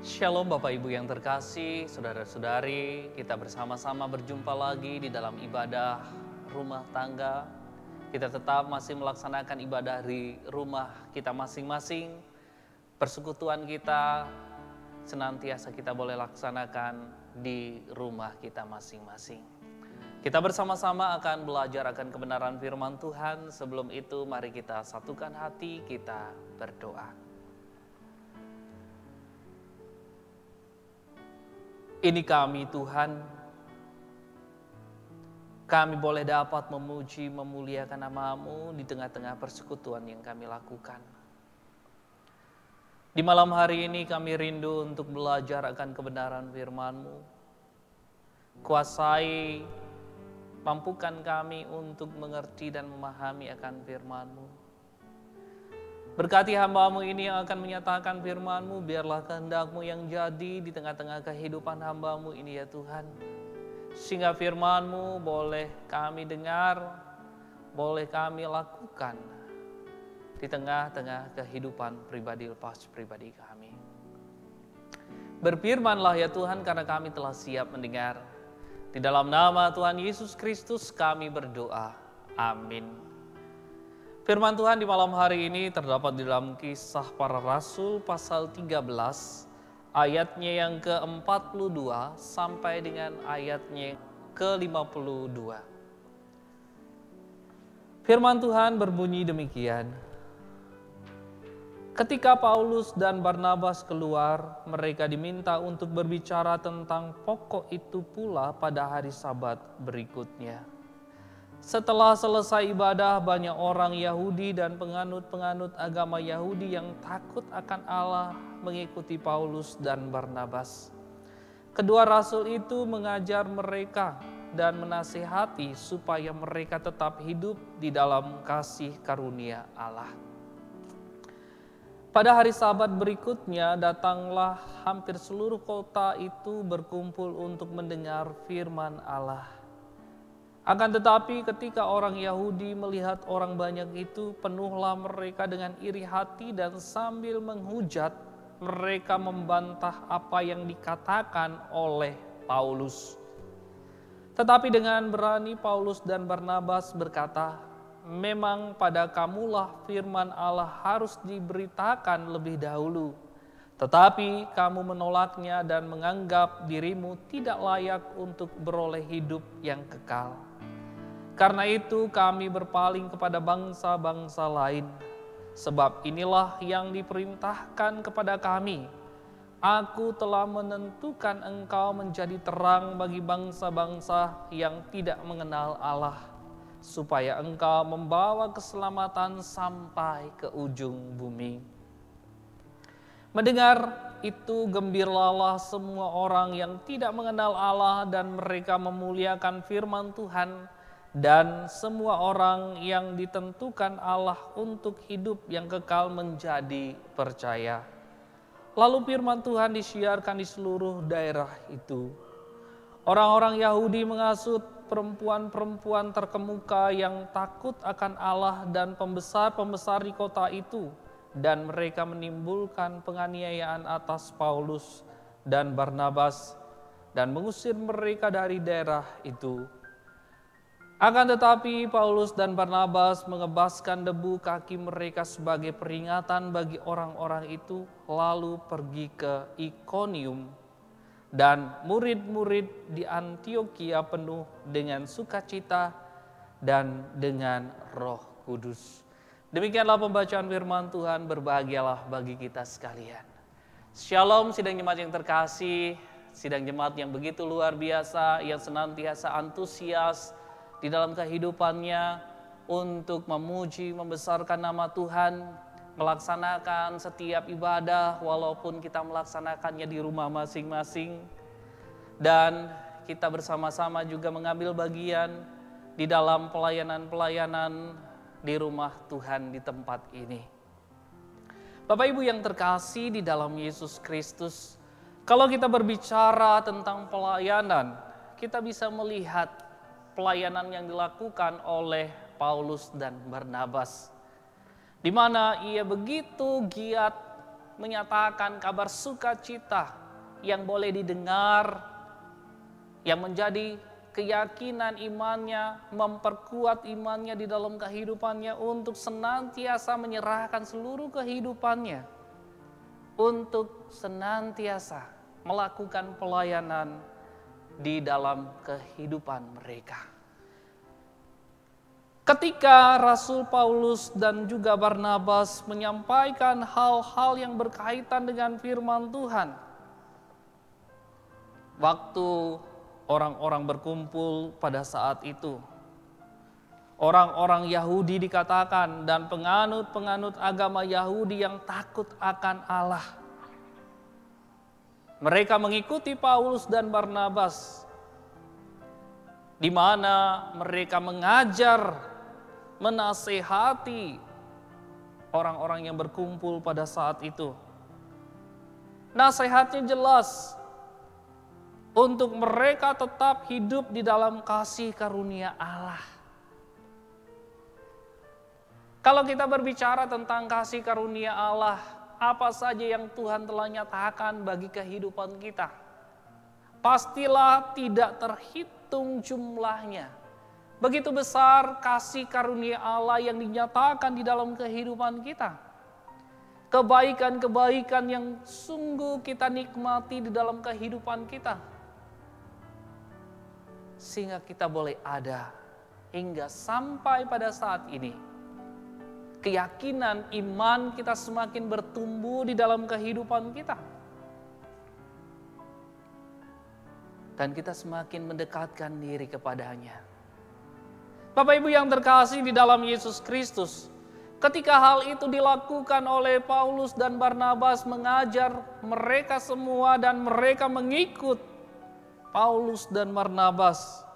Shalom Bapak Ibu yang terkasih, saudara-saudari, kita bersama-sama berjumpa lagi di dalam ibadah rumah tangga. Kita tetap masih melaksanakan ibadah di rumah kita masing-masing. Persekutuan kita senantiasa kita boleh laksanakan di rumah kita masing-masing. Kita bersama-sama akan belajar akan kebenaran firman Tuhan. Sebelum itu mari kita satukan hati, kita berdoa. Ini kami Tuhan, kami boleh dapat memuji, memuliakan nama-Mu di tengah-tengah persekutuan yang kami lakukan. Di malam hari ini kami rindu untuk belajar akan kebenaran firman-Mu. Kuasai, mampukan kami untuk mengerti dan memahami akan firman-Mu. Berkati hamba-Mu ini yang akan menyatakan firman-Mu, biarlah kehendak-Mu yang jadi di tengah-tengah kehidupan hamba-Mu ini ya Tuhan. Sehingga firman-Mu boleh kami dengar, boleh kami lakukan di tengah-tengah kehidupan pribadi lepas pribadi kami. Berfirman-Lah ya Tuhan karena kami telah siap mendengar. Di dalam nama Tuhan Yesus Kristus kami berdoa. Amin. Firman Tuhan di malam hari ini terdapat di dalam Kisah Para Rasul pasal 13, ayatnya yang ke-42 sampai dengan ayatnya ke-52. Firman Tuhan berbunyi demikian. Ketika Paulus dan Barnabas keluar, mereka diminta untuk berbicara tentang pokok itu pula pada hari Sabat berikutnya. Setelah selesai ibadah, banyak orang Yahudi dan penganut-penganut agama Yahudi yang takut akan Allah mengikuti Paulus dan Barnabas. Kedua rasul itu mengajar mereka dan menasihati supaya mereka tetap hidup di dalam kasih karunia Allah. Pada hari Sabat berikutnya, datanglah hampir seluruh kota itu berkumpul untuk mendengar firman Allah. Akan tetapi ketika orang Yahudi melihat orang banyak itu, penuhlah mereka dengan iri hati dan sambil menghujat, mereka membantah apa yang dikatakan oleh Paulus. Tetapi dengan berani Paulus dan Barnabas berkata, memang pada kamulah firman Allah harus diberitakan lebih dahulu. Tetapi kamu menolaknya dan menganggap dirimu tidak layak untuk beroleh hidup yang kekal. Karena itu kami berpaling kepada bangsa-bangsa lain. Sebab inilah yang diperintahkan kepada kami. Aku telah menentukan engkau menjadi terang bagi bangsa-bangsa yang tidak mengenal Allah, supaya engkau membawa keselamatan sampai ke ujung bumi. Mendengar itu gembiralah semua orang yang tidak mengenal Allah dan mereka memuliakan firman Tuhan. Dan semua orang yang ditentukan Allah untuk hidup yang kekal menjadi percaya. Lalu firman Tuhan disiarkan di seluruh daerah itu. Orang-orang Yahudi mengasut perempuan-perempuan terkemuka yang takut akan Allah dan pembesar-pembesar di kota itu. Dan mereka menimbulkan penganiayaan atas Paulus dan Barnabas dan mengusir mereka dari daerah itu. Akan tetapi Paulus dan Barnabas mengebaskan debu kaki mereka sebagai peringatan bagi orang-orang itu, lalu pergi ke Ikonium, dan murid-murid di Antiokhia penuh dengan sukacita dan dengan Roh Kudus. Demikianlah pembacaan firman Tuhan, berbahagialah bagi kita sekalian. Shalom sidang jemaat yang terkasih, sidang jemaat yang begitu luar biasa, yang senantiasa antusias di dalam kehidupannya untuk memuji, membesarkan nama Tuhan, melaksanakan setiap ibadah walaupun kita melaksanakannya di rumah masing-masing. Dan kita bersama-sama juga mengambil bagian di dalam pelayanan-pelayanan di rumah Tuhan di tempat ini. Bapak Ibu yang terkasih di dalam Yesus Kristus, kalau kita berbicara tentang pelayanan, kita bisa melihat pelayanan yang dilakukan oleh Paulus dan Barnabas, di mana ia begitu giat menyatakan kabar sukacita yang boleh didengar, yang menjadi keyakinan imannya, memperkuat imannya di dalam kehidupannya untuk senantiasa menyerahkan seluruh kehidupannya, untuk senantiasa melakukan pelayanan di dalam kehidupan mereka. Ketika Rasul Paulus dan juga Barnabas menyampaikan hal-hal yang berkaitan dengan firman Tuhan, waktu orang-orang berkumpul pada saat itu, orang-orang Yahudi dikatakan dan penganut-penganut agama Yahudi yang takut akan Allah, mereka mengikuti Paulus dan Barnabas, di mana mereka mengajar, menasehati orang-orang yang berkumpul pada saat itu. Nasihatnya jelas, untuk mereka tetap hidup di dalam kasih karunia Allah. Kalau kita berbicara tentang kasih karunia Allah, apa saja yang Tuhan telah nyatakan bagi kehidupan kita, pastilah tidak terhitung jumlahnya. Begitu besar kasih karunia Allah yang dinyatakan di dalam kehidupan kita. Kebaikan-kebaikan yang sungguh kita nikmati di dalam kehidupan kita, sehingga kita boleh ada hingga sampai pada saat ini. Keyakinan iman kita semakin bertumbuh di dalam kehidupan kita. Dan kita semakin mendekatkan diri kepadanya. Bapak Ibu yang terkasih di dalam Yesus Kristus, ketika hal itu dilakukan oleh Paulus dan Barnabas mengajar mereka semua dan mereka mengikut Paulus dan Barnabas,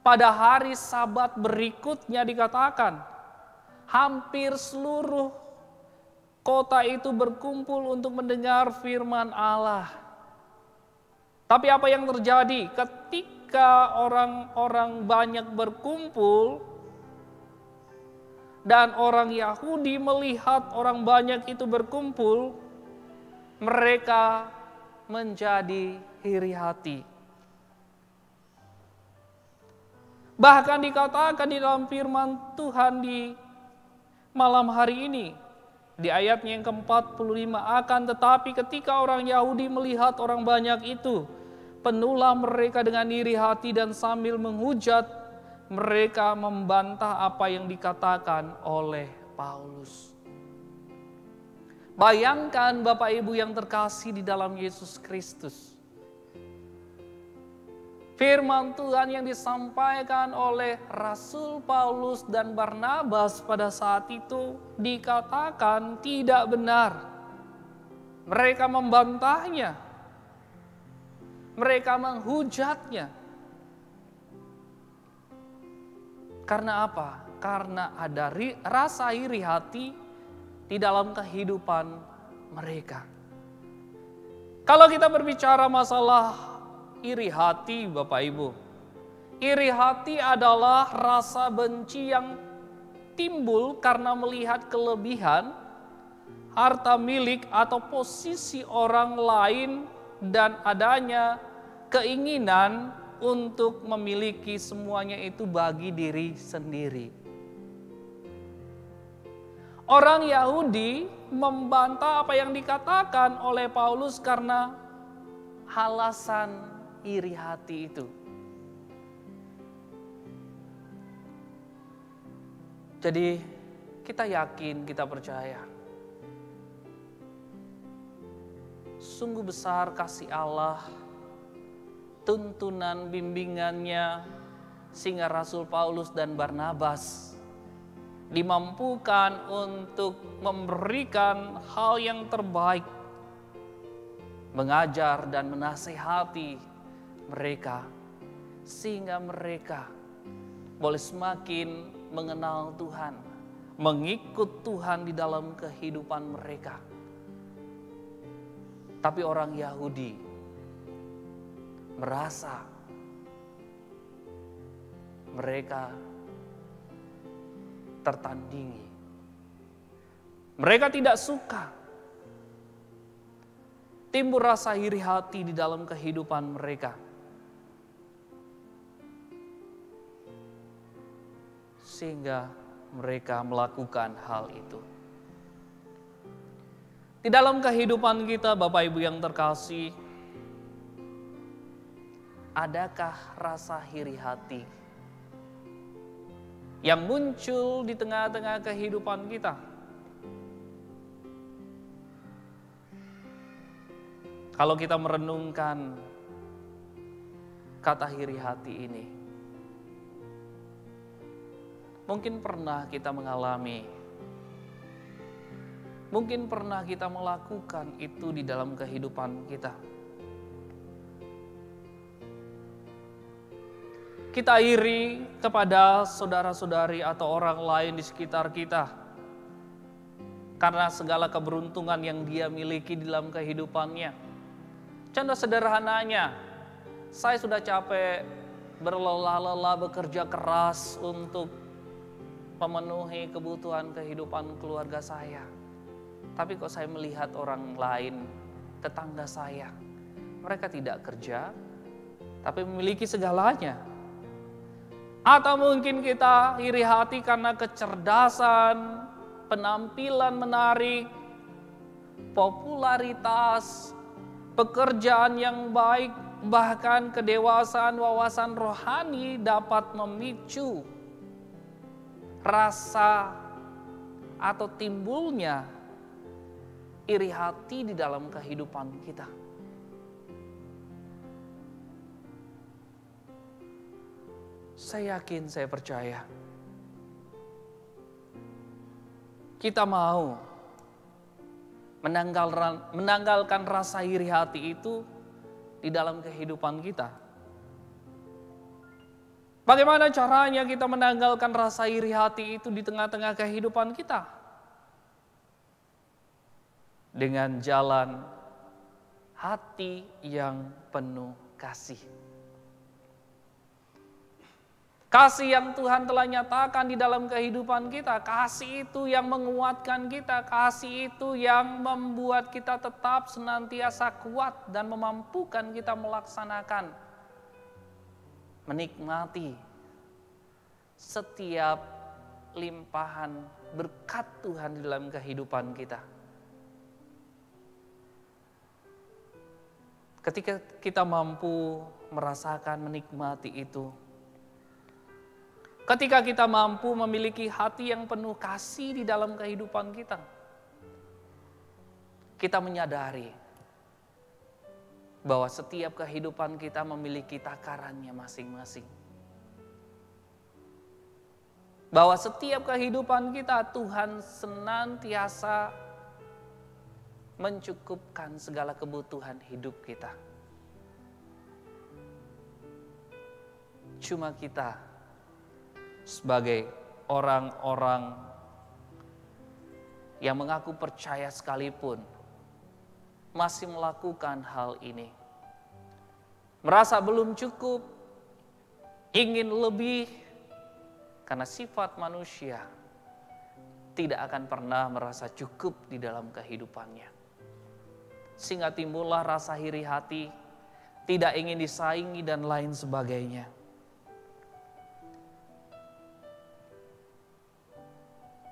pada hari Sabat berikutnya dikatakan, hampir seluruh kota itu berkumpul untuk mendengar firman Allah. Tapi apa yang terjadi ketika orang-orang banyak berkumpul dan orang Yahudi melihat orang banyak itu berkumpul, mereka menjadi iri hati. Bahkan dikatakan di dalam firman Tuhan di malam hari ini, di ayatnya yang ke-45, akan tetapi ketika orang Yahudi melihat orang banyak itu, penuhlah mereka dengan iri hati dan sambil menghujat, mereka membantah apa yang dikatakan oleh Paulus. Bayangkan Bapak Ibu yang terkasih di dalam Yesus Kristus. Firman Tuhan yang disampaikan oleh Rasul Paulus dan Barnabas pada saat itu dikatakan tidak benar. Mereka membantahnya. Mereka menghujatnya. Karena apa? Karena ada rasa iri hati di dalam kehidupan mereka. Kalau kita berbicara masalah iri hati, Bapak Ibu, iri hati adalah rasa benci yang timbul karena melihat kelebihan, harta milik atau posisi orang lain, dan adanya keinginan untuk memiliki semuanya itu bagi diri sendiri. Orang Yahudi membantah apa yang dikatakan oleh Paulus karena alasan iri hati itu. Jadi kita yakin, kita percaya, sungguh besar kasih Allah, tuntunan bimbingannya, sehingga Rasul Paulus dan Barnabas dimampukan untuk memberikan hal yang terbaik, mengajar dan menasihati mereka, sehingga mereka boleh semakin mengenal Tuhan, mengikut Tuhan di dalam kehidupan mereka. Tapi orang Yahudi merasa mereka tertandingi. Mereka tidak suka timbul rasa iri hati di dalam kehidupan mereka. Sehingga mereka melakukan hal itu. Di dalam kehidupan kita, Bapak Ibu yang terkasih, adakah rasa iri hati yang muncul di tengah-tengah kehidupan kita? Kalau kita merenungkan kata iri hati ini, mungkin pernah kita mengalami, mungkin pernah kita melakukan itu di dalam kehidupan kita. Kita iri kepada saudara-saudari atau orang lain di sekitar kita karena segala keberuntungan yang dia miliki di dalam kehidupannya. Contoh sederhananya, saya sudah capek berlelah-lelah bekerja keras untuk memenuhi kebutuhan kehidupan keluarga saya. Tapi kok saya melihat orang lain, tetangga saya, mereka tidak kerja, tapi memiliki segalanya. Atau mungkin kita iri hati karena kecerdasan, penampilan menarik, popularitas, pekerjaan yang baik, bahkan kedewasaan wawasan rohani dapat memicu rasa atau timbulnya iri hati di dalam kehidupan kita. Saya yakin, saya percaya, kita mau menanggalkan rasa iri hati itu di dalam kehidupan kita. Bagaimana caranya kita menanggalkan rasa iri hati itu di tengah-tengah kehidupan kita? Dengan jalan hati yang penuh kasih. Kasih yang Tuhan telah nyatakan di dalam kehidupan kita, kasih itu yang menguatkan kita, kasih itu yang membuat kita tetap senantiasa kuat dan memampukan kita melaksanakan, menikmati setiap limpahan berkat Tuhan di dalam kehidupan kita. Ketika kita mampu merasakan, menikmati itu, ketika kita mampu memiliki hati yang penuh kasih di dalam kehidupan kita, kita menyadari bahwa setiap kehidupan kita memiliki takarannya masing-masing. Bahwa setiap kehidupan kita Tuhan senantiasa mencukupkan segala kebutuhan hidup kita. Cuma kita sebagai orang-orang yang mengaku percaya sekalipun masih melakukan hal ini. Merasa belum cukup, ingin lebih, karena sifat manusia tidak akan pernah merasa cukup di dalam kehidupannya. Sehingga timbullah rasa iri hati, tidak ingin disaingi dan lain sebagainya.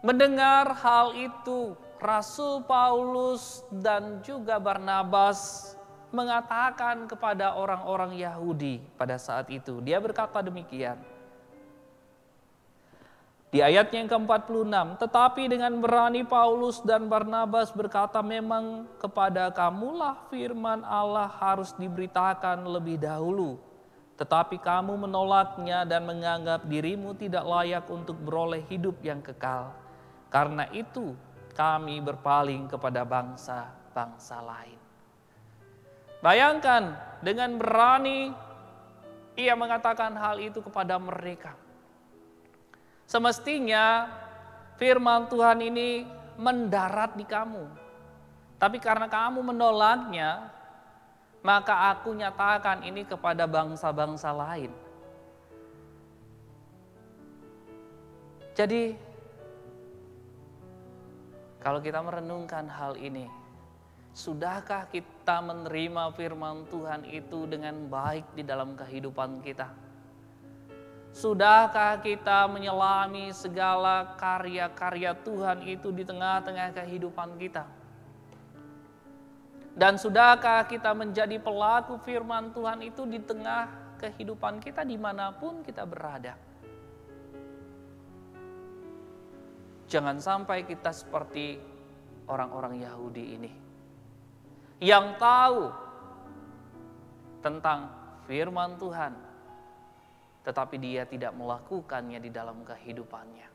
Mendengar hal itu, Rasul Paulus dan juga Barnabas mengatakan kepada orang-orang Yahudi pada saat itu. Dia berkata demikian. Di ayat yang ke-46, tetapi dengan berani Paulus dan Barnabas berkata, memang kepada kamulah firman Allah harus diberitakan lebih dahulu. Tetapi kamu menolaknya dan menganggap dirimu tidak layak untuk beroleh hidup yang kekal. Karena itu kami berpaling kepada bangsa-bangsa lain. Bayangkan, dengan berani ia mengatakan hal itu kepada mereka. Semestinya firman Tuhan ini mendarat di kamu. Tapi karena kamu menolaknya, maka aku nyatakan ini kepada bangsa-bangsa lain. Jadi, kalau kita merenungkan hal ini, Sudahkah kita menerima firman Tuhan itu dengan baik di dalam kehidupan kita? Sudahkah kita menyelami segala karya-karya Tuhan itu di tengah-tengah kehidupan kita? Dan sudahkah kita menjadi pelaku firman Tuhan itu di tengah kehidupan kita dimanapun kita berada? Jangan sampai kita seperti orang-orang Yahudi ini, yang tahu tentang firman Tuhan, tetapi dia tidak melakukannya di dalam kehidupannya.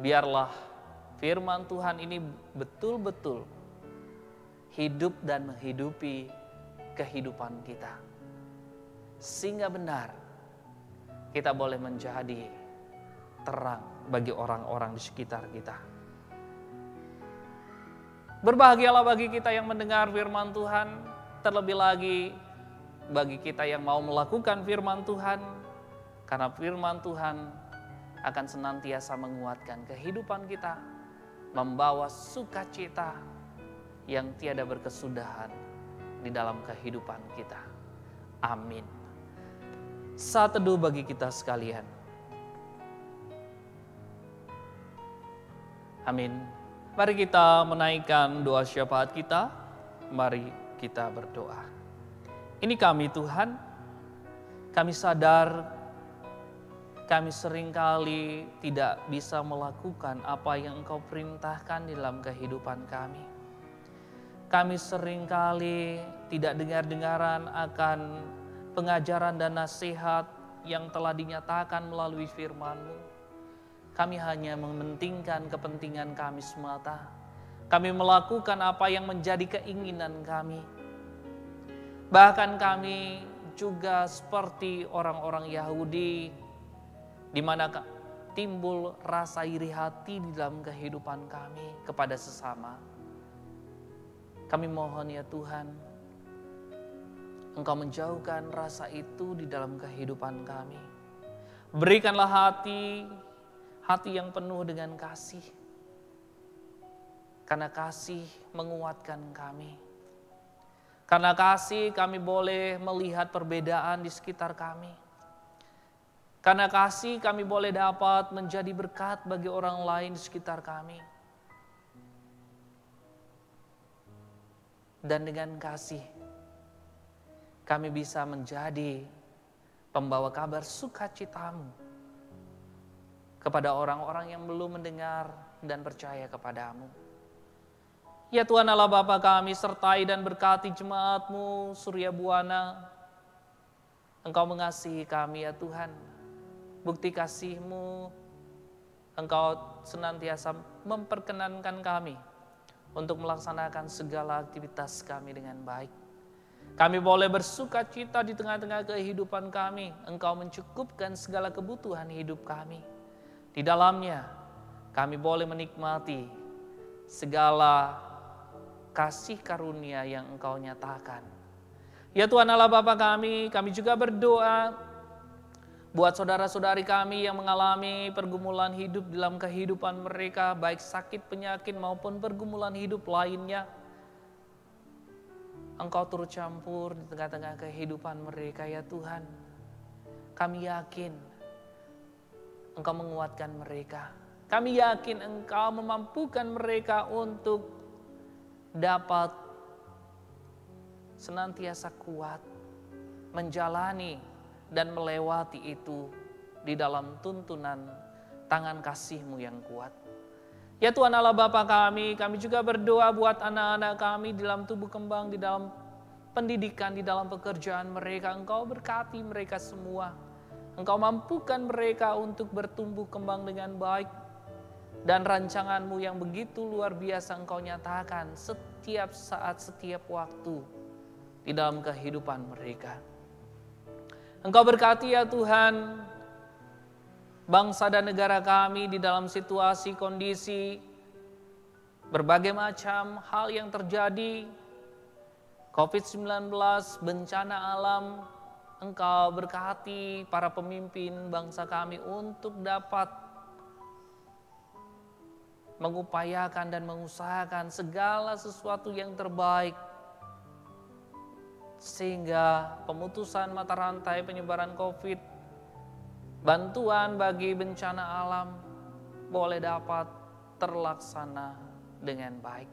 Biarlah firman Tuhan ini betul-betul hidup dan menghidupi kehidupan kita, sehingga benar kita boleh menjadi terang bagi orang-orang di sekitar kita. Berbahagialah bagi kita yang mendengar firman Tuhan, terlebih lagi bagi kita yang mau melakukan firman Tuhan, karena firman Tuhan akan senantiasa menguatkan kehidupan kita, membawa sukacita yang tiada berkesudahan di dalam kehidupan kita. Amin. Saat teduh bagi kita sekalian. Amin. Mari kita menaikkan doa syafaat kita. Mari kita berdoa. Ini kami Tuhan, kami sadar kami seringkali tidak bisa melakukan apa yang Engkau perintahkan di dalam kehidupan kami. Kami seringkali tidak dengar-dengaran akan pengajaran dan nasihat yang telah dinyatakan melalui firman-Mu. Kami hanya mementingkan kepentingan kami semata. Kami melakukan apa yang menjadi keinginan kami. Bahkan kami juga seperti orang-orang Yahudi, di mana timbul rasa iri hati di dalam kehidupan kami kepada sesama. Kami mohon ya Tuhan, Engkau menjauhkan rasa itu di dalam kehidupan kami. Berikanlah hati yang penuh dengan kasih. Karena kasih menguatkan kami. Karena kasih kami boleh melihat perbedaan di sekitar kami. Karena kasih kami boleh dapat menjadi berkat bagi orang lain di sekitar kami. Dan dengan kasih kami bisa menjadi pembawa kabar sukacita-Mu kepada orang-orang yang belum mendengar dan percaya kepadamu. Ya Tuhan Allah Bapa kami, sertai dan berkati jemaat-Mu Surya Buana. Engkau mengasihi kami ya Tuhan. Bukti kasih-Mu, Engkau senantiasa memperkenankan kami untuk melaksanakan segala aktivitas kami dengan baik. Kami boleh bersuka cita di tengah-tengah kehidupan kami. Engkau mencukupkan segala kebutuhan hidup kami. Di dalamnya kami boleh menikmati segala kasih karunia yang Engkau nyatakan. Ya Tuhan Allah Bapa kami juga berdoa buat saudara-saudari kami yang mengalami pergumulan hidup dalam kehidupan mereka, baik sakit, penyakit maupun pergumulan hidup lainnya. Engkau turut campur di tengah-tengah kehidupan mereka ya Tuhan. Kami yakin Engkau menguatkan mereka. Kami yakin Engkau memampukan mereka untuk dapat senantiasa kuat menjalani dan melewati itu di dalam tuntunan tangan kasih-Mu yang kuat. Ya Tuhan Allah Bapa kami juga berdoa buat anak-anak kami di dalam tubuh kembang, di dalam pendidikan, di dalam pekerjaan mereka. Engkau berkati mereka semua. Engkau mampukan mereka untuk bertumbuh kembang dengan baik. Dan rancangan-Mu yang begitu luar biasa Engkau nyatakan setiap saat, setiap waktu di dalam kehidupan mereka. Engkau berkati ya Tuhan bangsa dan negara kami di dalam situasi, kondisi, berbagai macam hal yang terjadi. COVID-19, bencana alam. Engkau berkati para pemimpin bangsa kami untuk dapat mengupayakan dan mengusahakan segala sesuatu yang terbaik, sehingga pemutusan mata rantai penyebaran COVID, bantuan bagi bencana alam boleh dapat terlaksana dengan baik.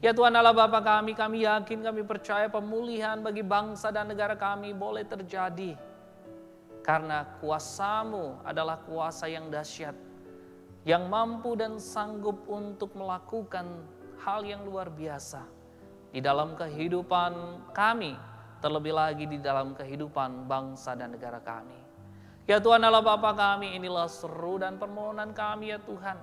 Ya Tuhan Allah Bapa kami yakin, kami percaya pemulihan bagi bangsa dan negara kami boleh terjadi. Karena kuasa-Mu adalah kuasa yang dahsyat, yang mampu dan sanggup untuk melakukan hal yang luar biasa di dalam kehidupan kami, terlebih lagi di dalam kehidupan bangsa dan negara kami. Ya Tuhan Allah Bapa kami, inilah seru dan permohonan kami ya Tuhan,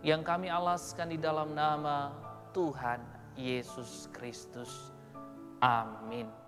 yang kami alaskan di dalam nama Tuhan Yesus Kristus. Amin.